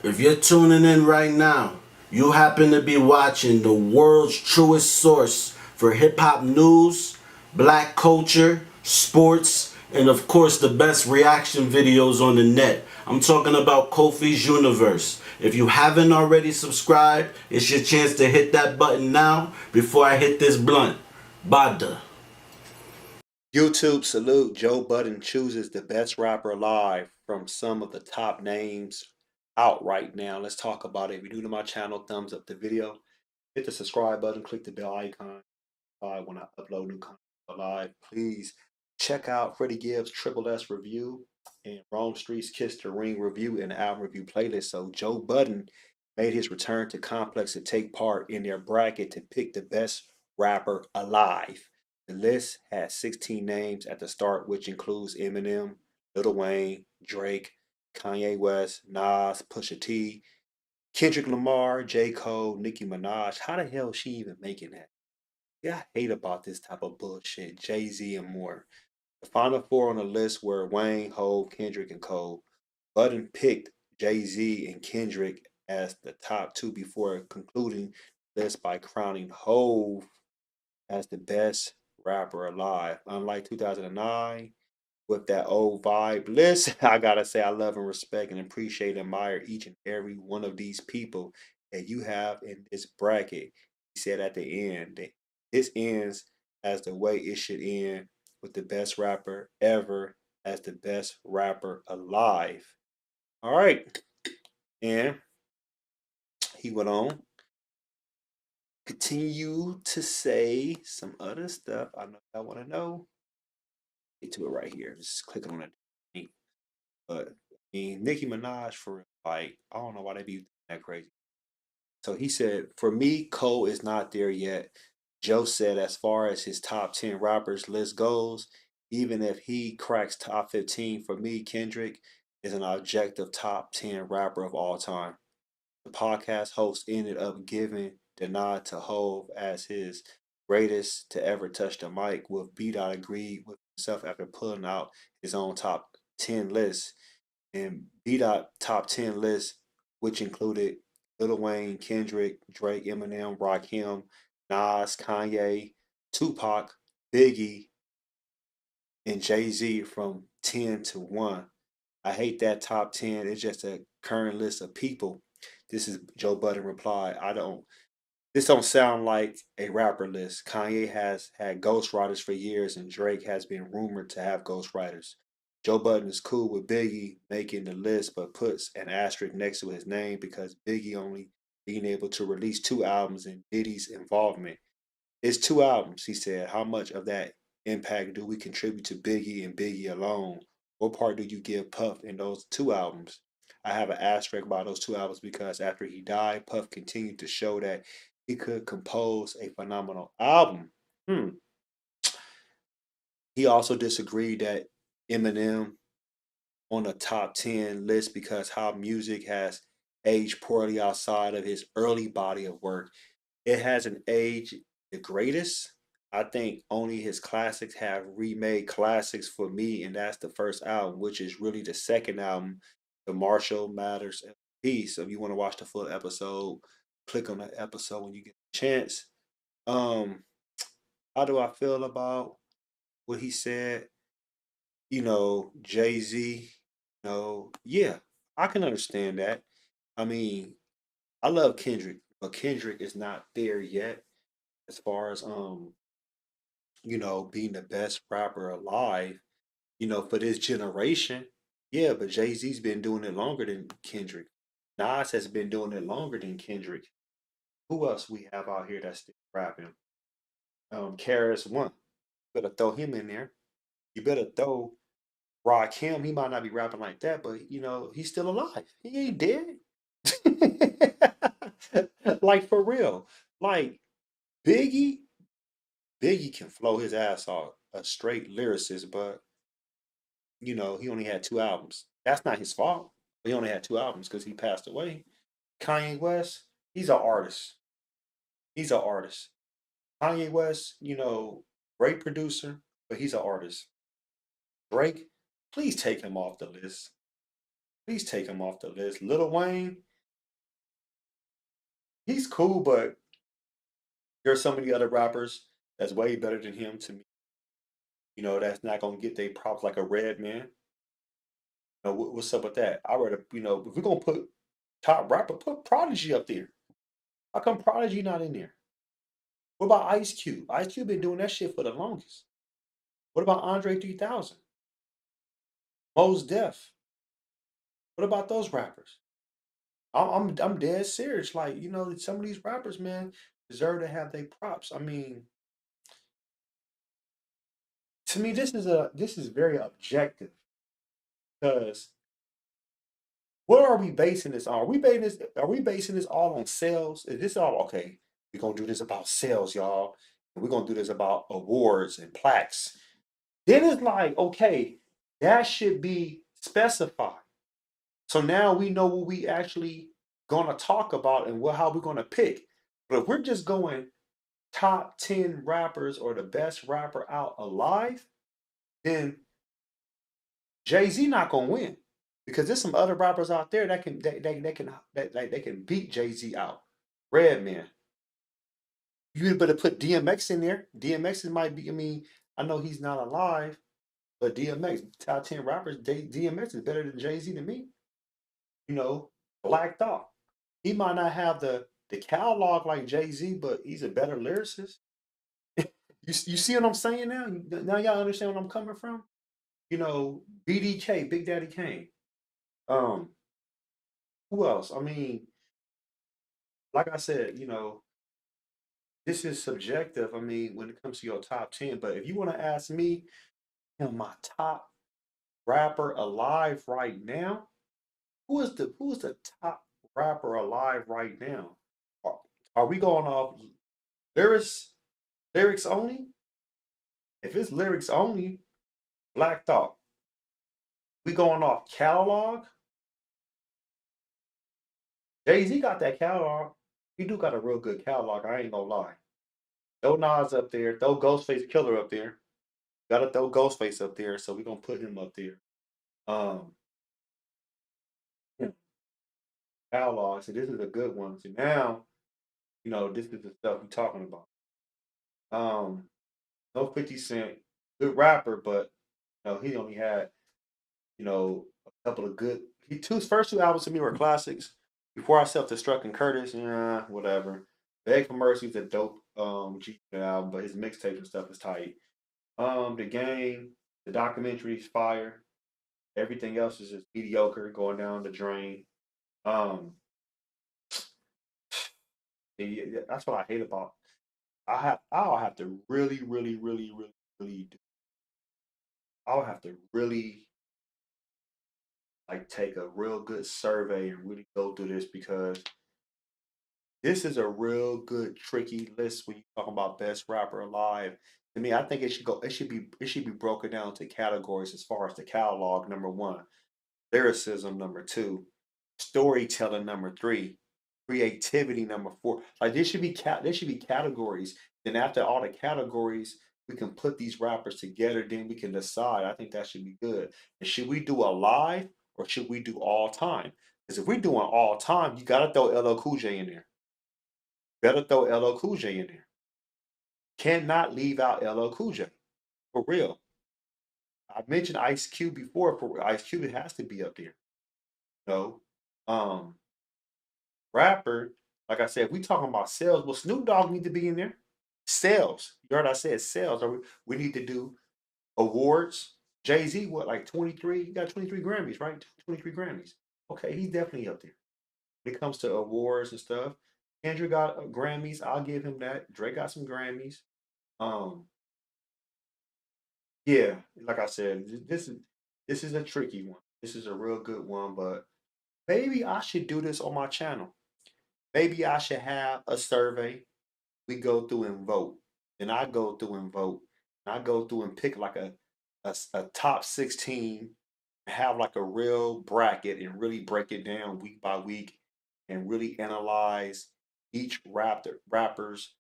If you're tuning in right now, you happen to be watching the world's truest source for hip hop news, black culture, sports, and of course the best reaction videos on the net. I'm talking about Kofi's Universe. If you haven't already subscribed, it's your chance to hit that button now before I hit this blunt. Bada. YouTube salute. Joe Budden chooses the best rapper alive from some of the top names out right now. Let's talk about it. If you're new to my channel, thumbs up the video. Hit the subscribe button. Click the bell icon when I upload new content live. Please check out Freddie Gibbs' Triple S review and Rome Street's Kiss the Ring review and album review playlist. So Joe Budden made his return to Complex to take part in their bracket to pick the best rapper alive. The list has 16 names at the start, which includes Eminem, Lil Wayne, Drake, Kanye West, Nas, Pusha T, Kendrick Lamar, J.Cole, Nicki Minaj. How the hell is she even making that? Yeah, I hate about this type of bullshit. Jay-Z and more. The final four on the list were Wayne, Hove, Kendrick, and Cole. Budden picked Jay-Z and Kendrick as the top two before concluding the list by crowning Hove as the best rapper alive. Unlike 2009, with that old vibe list, I gotta say I love and respect and appreciate and admire each and every one of these people that you have in this bracket. He said at the end that this ends as the way it should end, with the best rapper ever as the best rapper alive. All right. And he went on, continue to say some other stuff. I know I want to know. Get to it right here. Just click on it. But I mean, Nicki Minaj for real, like I don't know why they be that crazy. So he said, for me, Cole is not there yet. Joe said, as far as his top 10 rappers list goes, even if he cracks top 15, for me, Kendrick is an objective top 10 rapper of all time. The podcast host ended up giving the nod to Hove as his greatest to ever touch the mic, with B. Dot agreed with himself after pulling out his own top 10 list. And B. Dot top 10 list, which included Lil Wayne, Kendrick, Drake, Eminem, Rakim, Nas, Kanye, Tupac, Biggie, and Jay-Z from 10 to 1. I hate that top 10. It's just a current list of people. This is Joe Budden reply. This don't sound like a rapper list. Kanye has had ghostwriters for years, and Drake has been rumored to have ghostwriters. Joe Budden is cool with Biggie making the list, but puts an asterisk next to his name because Biggie only being able to release two albums and Diddy's involvement. It's two albums, he said. How much of that impact do we contribute to Biggie and Biggie alone? What part do you give Puff in those two albums? I have an asterisk by those two albums because after he died, Puff continued to show that he could compose a phenomenal album. Hmm. He also disagreed that Eminem on a top 10 list because how music has aged poorly outside of his early body of work. It hasn't aged the greatest. I think only his classics have remade classics for me, and that's the first album, which is really the second album, The Marshall Matters Peace. So if you want to watch the full episode, click on that episode when you get a chance. Um, how do I feel about what he said? Jay-Z, yeah, I can understand that. I mean, I love Kendrick, but Kendrick is not there yet as far as being the best rapper alive, for this generation. Yeah, but Jay-Z's been doing it longer than Kendrick. Nas has been doing it longer than Kendrick. Who else we have out here that's still rapping? Karis One. Better throw him in there. You better throw Rakim. He might not be rapping like that, but he's still alive. He ain't dead. Like for real. Like Biggie, Biggie can flow his ass off, a straight lyricist, but he only had two albums. That's not his fault. He only had two albums because he passed away. Kanye West, he's an artist. He's an artist. Kanye West, great producer, but he's an artist. Drake, please take him off the list. Please take him off the list. Lil Wayne, he's cool, but there's so many other rappers that's way better than him to me. That's not gonna get they props like a Red Man. What's up with that? I rather, if we're gonna put top rapper, put Prodigy up there. How come Prodigy not in there? What about Ice Cube? Ice Cube been doing that shit for the longest. What about Andre 3000? Mos Def? What about those rappers? I'm dead serious. Like, some of these rappers, man, deserve to have their props. I mean, to me, this is very objective because what are we basing this on? Are we basing this all on sales? Is this all okay? We're gonna do this about sales, y'all. And we're gonna do this about awards and plaques. Then it's like, okay, that should be specified. So now we know what we actually gonna talk about and how we're gonna pick. But if we're just going top 10 rappers or the best rapper out alive, then Jay-Z not gonna win. Because there's some other rappers out there that can they can beat Jay-Z out. Redman. You better put DMX in there. DMX might be, I mean, I know he's not alive, but DMX, top 10 rappers, DMX is better than Jay-Z to me. Black Thought. He might not have the catalog like Jay-Z, but he's a better lyricist. You see what I'm saying now? Now y'all understand where I'm coming from? BDK, Big Daddy Kane. Um, who else? I mean, like I said, this is subjective. I mean, when it comes to your top 10, but if you want to ask me, my top rapper alive right now, who is the top rapper alive right now? Are, are we going off lyrics lyrics only? If it's lyrics only, Black Thought. We going off catalog? Jay-Z got that catalog. He do got a real good catalog, I ain't gonna lie. Throw Nas up there, throw Ghostface Killer up there. Gotta throw Ghostface up there, so we gonna put him up there. Um yeah, catalog. So this is a good one. So now, this is the stuff we talking about. Um, no 50 Cent, good rapper, but he only had, a couple of good his first two albums to me were classics. Before I Self-Destruct and Curtis, yeah, whatever. Beg for Mercy is a dope G album, but his mixtape and stuff is tight. The Game, the documentary is fire. Everything else is just mediocre, going down the drain. Um, that's what I hate about. I'll have to really, really, really, really, really I'll have to really like take a real good survey and really go through this because this is a real good tricky list when you talk about best rapper alive. To me, I think it should be broken down to categories as far as the catalog, number one, lyricism, number two, storytelling, number three, creativity, number four. Like there should be categories. Then after all the categories, we can put these rappers together. Then we can decide. I think that should be good. And should we do a live or should we do all time? Because if we're doing all time, you gotta throw LL Cool J in there. Better throw LL Cool J in there. Cannot leave out LL Cool J. For real. I mentioned Ice Cube before. For Ice Cube, it has to be up there. No. Um, rapper, like I said, we talking about sales. Well, Snoop Dogg need to be in there. Sales. You heard I said sales. We need to do awards. Jay-Z, what, like 23? He got 23 Grammys, right? 23 Grammys. Okay, he's definitely up there. When it comes to awards and stuff, Kendrick got Grammys. I'll give him that. Drake got some Grammys. Um, yeah, like I said, this is a tricky one. This is a real good one, but maybe I should do this on my channel. Maybe I should have a survey. We go through and vote. And I go through and vote. And I go through and pick like a top 16, have like a real bracket and really break it down week by week and really analyze each rapper's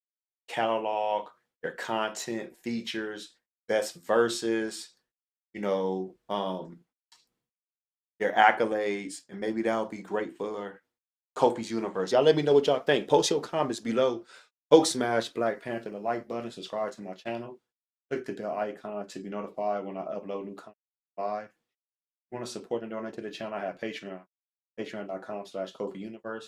catalog, their content, features, best verses, you know, um, their accolades, and maybe that would be great for Kofi's Universe. Y'all let me know what y'all think. Post your comments below. Poke smash Black Panther the like button. Subscribe to my channel. Click the bell icon to be notified when I upload new content live. If you want to support and donate to the channel, I have Patreon. Patreon.com/KofiUniverse.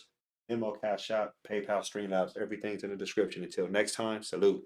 Venmo, CashApp, PayPal, Streamlabs. Everything's in the description. Until next time, salute.